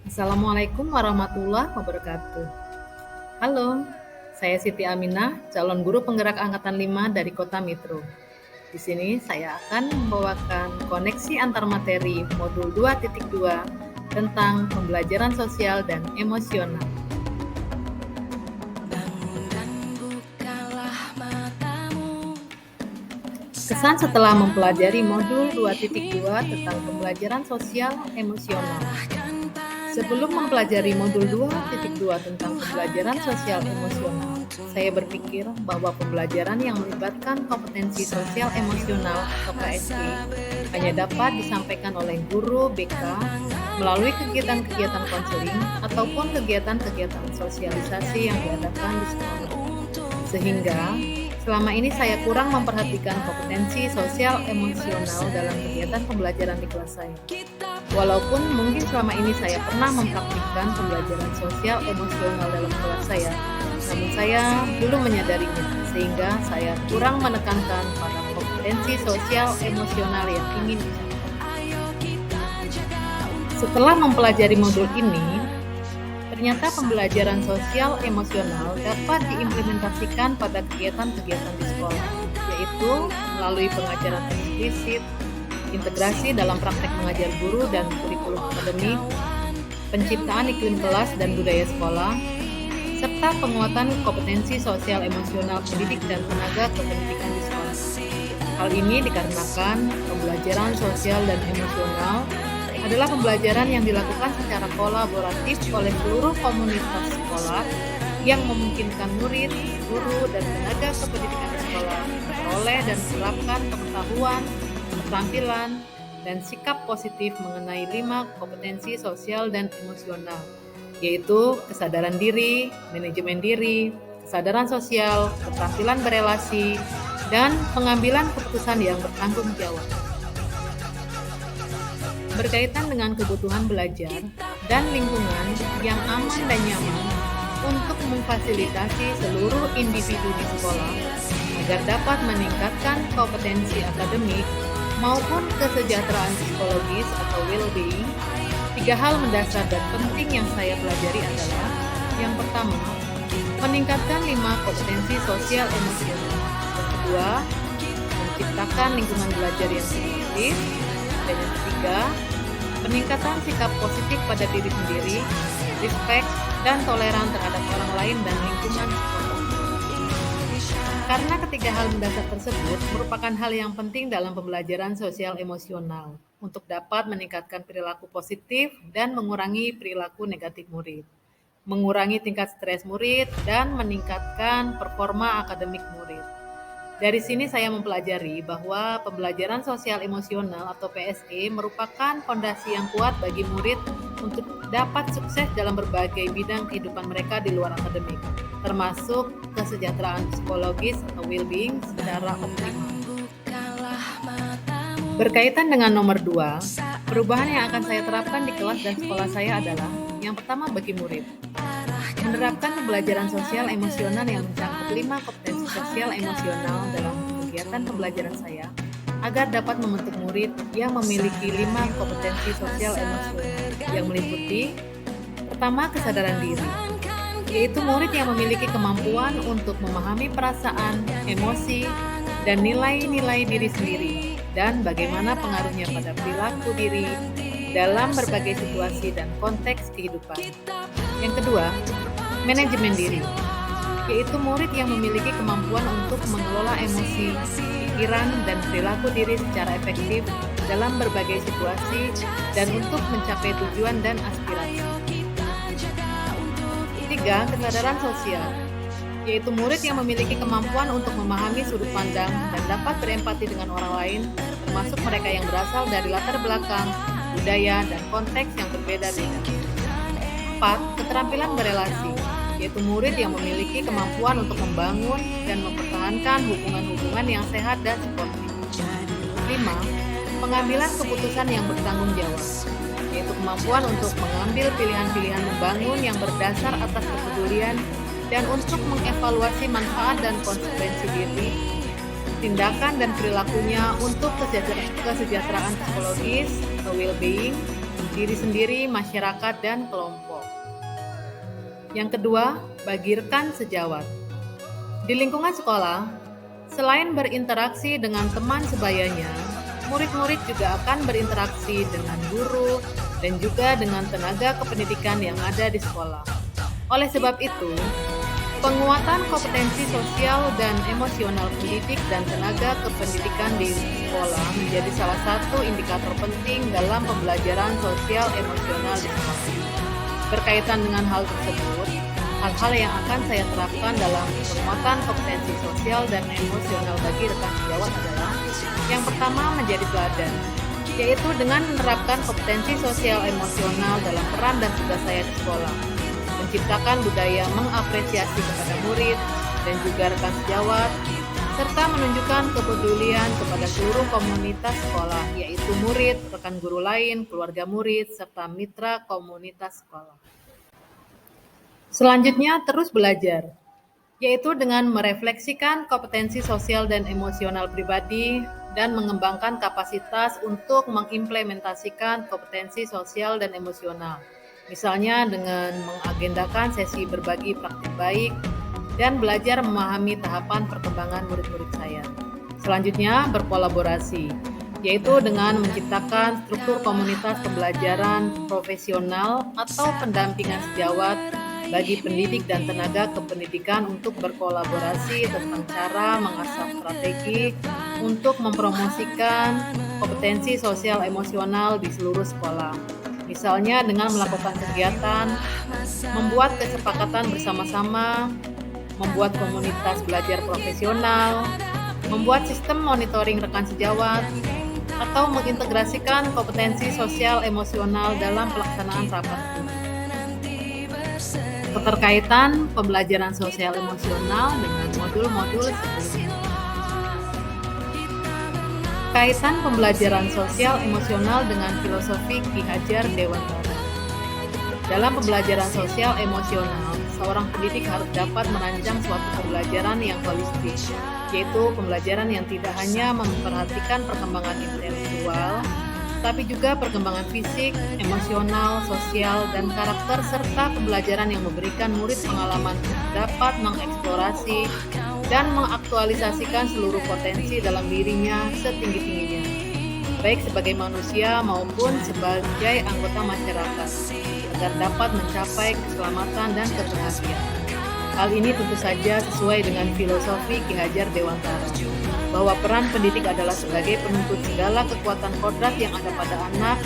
Assalamualaikum warahmatullahi wabarakatuh. Halo, saya Siti Aminah, calon guru penggerak angkatan 5 dari Kota Mitro. Di sini saya akan membawakan koneksi antar materi modul 2.2 tentang pembelajaran sosial dan emosional. Kesan setelah mempelajari modul 2.2 tentang pembelajaran sosial emosional. Sebelum mempelajari modul 2.2 tentang pembelajaran sosial emosional, saya berpikir bahwa pembelajaran yang melibatkan kompetensi sosial emosional atau KSE hanya dapat disampaikan oleh guru BK melalui kegiatan-kegiatan konseling ataupun kegiatan-kegiatan sosialisasi yang diadakan di sekolah. Sehingga selama ini saya kurang memperhatikan kompetensi sosial emosional dalam kegiatan pembelajaran di kelas saya. Walaupun mungkin selama ini saya pernah mempraktikkan pembelajaran sosial emosional dalam kelas saya, namun saya belum menyadarinya, sehingga saya kurang menekankan pada kompetensi sosial emosional yang ingin dicapai. Setelah mempelajari modul ini, ternyata pembelajaran sosial emosional dapat diimplementasikan pada kegiatan-kegiatan di sekolah, yaitu melalui pengajaran eksplisit, integrasi dalam praktek mengajar guru dan kurikulum akademik, penciptaan iklim kelas dan budaya sekolah, serta penguatan kompetensi sosial emosional pendidik dan tenaga kependidikan di sekolah. Hal ini dikarenakan pembelajaran sosial dan emosional adalah pembelajaran yang dilakukan secara kolaboratif oleh seluruh komunitas sekolah yang memungkinkan murid, guru, dan tenaga kependidikan di sekolah memperoleh dan menerapkan pengetahuan, keterampilan, dan sikap positif mengenai 5 kompetensi sosial dan emosional, yaitu kesadaran diri, manajemen diri, kesadaran sosial, keterampilan berelasi, dan pengambilan keputusan yang bertanggung jawab. Berkaitan dengan kebutuhan belajar dan lingkungan yang aman dan nyaman untuk memfasilitasi seluruh individu di sekolah agar dapat meningkatkan kompetensi akademik maupun kesejahteraan psikologis atau well-being, 3 hal mendasar dan penting yang saya pelajari adalah: yang pertama, meningkatkan 5 kompetensi sosial emosional. Yang kedua, menciptakan lingkungan belajar yang positif. Dan yang ketiga, peningkatan sikap positif pada diri sendiri, respect, dan toleran terhadap orang lain dan lingkungan sekolah. Karena ketiga hal mendasar tersebut merupakan hal yang penting dalam pembelajaran sosial emosional untuk dapat meningkatkan perilaku positif dan mengurangi perilaku negatif murid, mengurangi tingkat stres murid, dan meningkatkan performa akademik murid. Dari sini saya mempelajari bahwa pembelajaran sosial emosional atau PSE merupakan fondasi yang kuat bagi murid untuk dapat sukses dalam berbagai bidang kehidupan mereka di luar akademik, termasuk kesejahteraan psikologis atau well-being secara optimal. Berkaitan dengan nomor 2, perubahan yang akan saya terapkan di kelas dan sekolah saya adalah: yang pertama, bagi murid, menerapkan pembelajaran sosial emosional yang mencakup 5 kompetensi sosial emosional dalam kegiatan pembelajaran saya agar dapat membentuk murid yang memiliki 5 kompetensi sosial emosional yang meliputi: pertama, kesadaran diri, yaitu murid yang memiliki kemampuan untuk memahami perasaan, emosi, dan nilai-nilai diri sendiri dan bagaimana pengaruhnya pada perilaku diri dalam berbagai situasi dan konteks kehidupan. Yang kedua, manajemen diri, yaitu murid yang memiliki kemampuan untuk mengelola emosi, pikiran, dan perilaku diri secara efektif dalam berbagai situasi dan untuk mencapai tujuan dan aspirasi. Ketiga, kesadaran sosial, yaitu murid yang memiliki kemampuan untuk memahami sudut pandang dan dapat berempati dengan orang lain, termasuk mereka yang berasal dari latar belakang, budaya, dan konteks yang berbeda dengannya. 4. Keterampilan berelasi, yaitu murid yang memiliki kemampuan untuk membangun dan mempertahankan hubungan-hubungan yang sehat dan sportif. 5. Pengambilan keputusan yang bertanggung jawab, yaitu kemampuan untuk mengambil pilihan-pilihan membangun yang berdasar atas kepedulian dan untuk mengevaluasi manfaat dan konsekuensi diri, tindakan dan perilakunya untuk kesejahteraan psikologis atau well-being, diri sendiri, masyarakat, dan kelompok. Yang kedua, bagi rekan sejawat. Di lingkungan sekolah, selain berinteraksi dengan teman sebayanya, murid-murid juga akan berinteraksi dengan guru dan juga dengan tenaga kependidikan yang ada di sekolah. Oleh sebab itu, penguatan kompetensi sosial dan emosional pendidik dan tenaga kependidikan di sekolah menjadi salah satu indikator penting dalam pembelajaran sosial emosional di sekolah. Berkaitan dengan hal tersebut, hal-hal yang akan saya terapkan dalam penguatan kompetensi sosial dan emosional bagi rekan sejawat adalah yang pertama, menjadi teladan, yaitu dengan menerapkan kompetensi sosial emosional dalam peran dan tugas saya di sekolah, menciptakan budaya mengapresiasi kepada murid dan juga rekan sejawat, serta menunjukkan kepedulian kepada seluruh komunitas sekolah, yaitu murid, rekan guru lain, keluarga murid, serta mitra komunitas sekolah. Selanjutnya, terus belajar, yaitu dengan merefleksikan kompetensi sosial dan emosional pribadi dan mengembangkan kapasitas untuk mengimplementasikan kompetensi sosial dan emosional. Misalnya dengan mengagendakan sesi berbagi praktik baik dan belajar memahami tahapan perkembangan murid-murid saya. Selanjutnya, berkolaborasi, yaitu dengan menciptakan struktur komunitas pembelajaran profesional atau pendampingan sejawat bagi pendidik dan tenaga kependidikan untuk berkolaborasi tentang cara mengasah strategi untuk mempromosikan kompetensi sosial emosional di seluruh sekolah. Misalnya dengan melakukan kegiatan, membuat kesepakatan bersama-sama, membuat komunitas belajar profesional, membuat sistem monitoring rekan sejawat, atau mengintegrasikan kompetensi sosial emosional dalam pelaksanaan rapat. Keterkaitan pembelajaran sosial emosional dengan modul-modul sebelumnya. Kaitan pembelajaran sosial emosional dengan filosofi Ki Hajar Dewantara. Dalam pembelajaran sosial emosional, seorang pendidik harus dapat merancang suatu pembelajaran yang holistik, yaitu pembelajaran yang tidak hanya memperhatikan perkembangan intelektual, tapi juga perkembangan fisik, emosional, sosial, dan karakter, serta pembelajaran yang memberikan murid pengalaman dapat mengeksplorasi dan mengaktualisasikan seluruh potensi dalam dirinya setinggi-tingginya, baik sebagai manusia maupun sebagai anggota masyarakat, agar dapat mencapai keselamatan dan kebahagiaan. Hal ini tentu saja sesuai dengan filosofi Ki Hajar Dewantara, bahwa peran pendidik adalah sebagai penuntut segala kekuatan kodrat yang ada pada anak,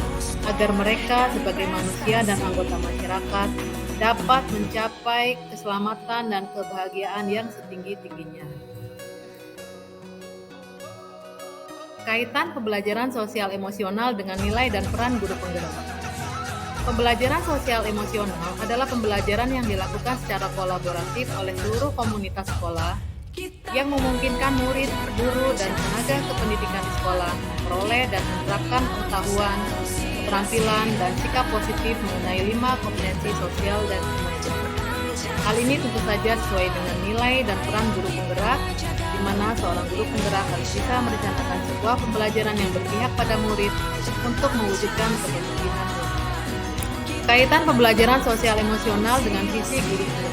agar mereka sebagai manusia dan anggota masyarakat dapat mencapai keselamatan dan kebahagiaan yang setinggi-tingginya. Kaitan pembelajaran sosial emosional dengan nilai dan peran guru penggerak. Pembelajaran sosial emosional adalah pembelajaran yang dilakukan secara kolaboratif oleh seluruh komunitas sekolah yang memungkinkan murid, guru, dan tenaga kependidikan di sekolah memperoleh dan menerapkan pengetahuan, keterampilan, dan sikap positif mengenai 5 kompetensi sosial dan emosional. Hal ini tentu saja sesuai dengan nilai dan peran guru penggerak, di mana seorang guru penggerak harus bisa merencanakan sebuah pembelajaran yang berpihak pada murid untuk mewujudkan kepentingan murid. Kaitan pembelajaran sosial emosional dengan visi guru penggerak.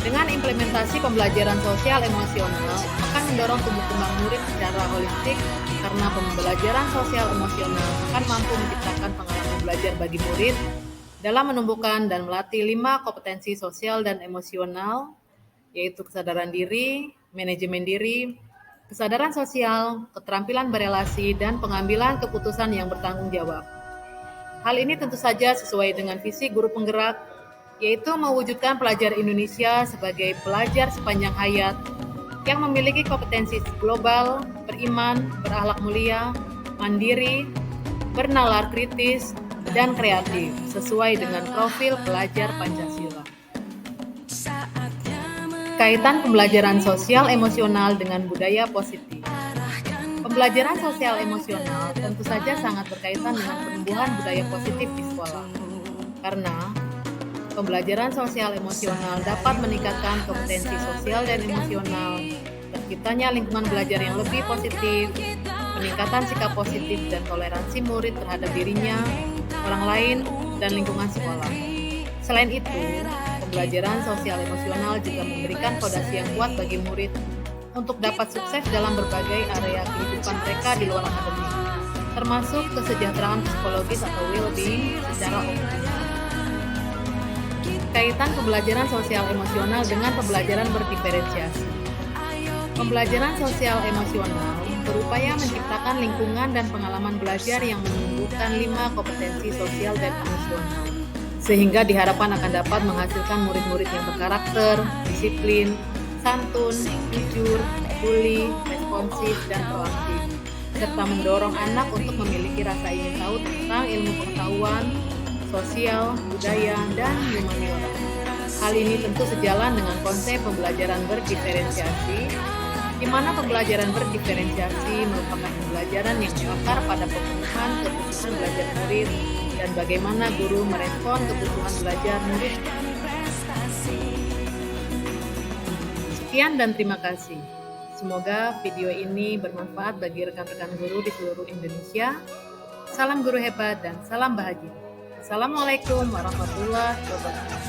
Dengan implementasi pembelajaran sosial emosional akan mendorong tumbuh kembang murid secara holistik, karena pembelajaran sosial emosional akan mampu menciptakan pengalaman belajar bagi murid dalam menumbuhkan dan melatih 5 kompetensi sosial dan emosional, yaitu kesadaran diri, manajemen diri, kesadaran sosial, keterampilan berelasi, dan pengambilan keputusan yang bertanggung jawab. Hal ini tentu saja sesuai dengan visi guru penggerak, yaitu mewujudkan pelajar Indonesia sebagai pelajar sepanjang hayat yang memiliki kompetensi global, beriman, berakhlak mulia, mandiri, bernalar kritis, dan kreatif sesuai dengan profil pelajar Pancasila. Kaitan pembelajaran sosial emosional dengan budaya positif. Pembelajaran sosial emosional tentu saja sangat berkaitan dengan penumbuhan budaya positif di sekolah, karena pembelajaran sosial emosional dapat meningkatkan kompetensi sosial dan emosional, terciptanya lingkungan belajar yang lebih positif, peningkatan sikap positif dan toleransi murid terhadap dirinya, orang lain, dan lingkungan sekolah. Selain itu, pembelajaran sosial emosional juga memberikan fondasi yang kuat bagi murid untuk dapat sukses dalam berbagai area kehidupan mereka di luar akademik, termasuk kesejahteraan psikologis atau well-being secara optimal. Kaitan pembelajaran sosial emosional dengan pembelajaran berdiferensiasi. Pembelajaran sosial emosional berupaya menciptakan lingkungan dan pengalaman belajar yang menumbuhkan 5 kompetensi sosial dan emosional, sehingga diharapkan akan dapat menghasilkan murid-murid yang berkarakter, disiplin, santun, jujur, peduli, responsif, dan proaktif, serta mendorong anak untuk memiliki rasa ingin tahu tentang ilmu pengetahuan, sosial, budaya, dan humaniora. Hal ini tentu sejalan dengan konsep pembelajaran berdiferensiasi, di mana pembelajaran berdiferensiasi merupakan pembelajaran yang berakar pada pemenuhan kebutuhan belajar murid dan bagaimana guru merespon kebutuhan belajar murid. Sekian dan terima kasih. Semoga video ini bermanfaat bagi rekan-rekan guru di seluruh Indonesia. Salam guru hebat dan salam bahagia. Assalamualaikum warahmatullahi wabarakatuh.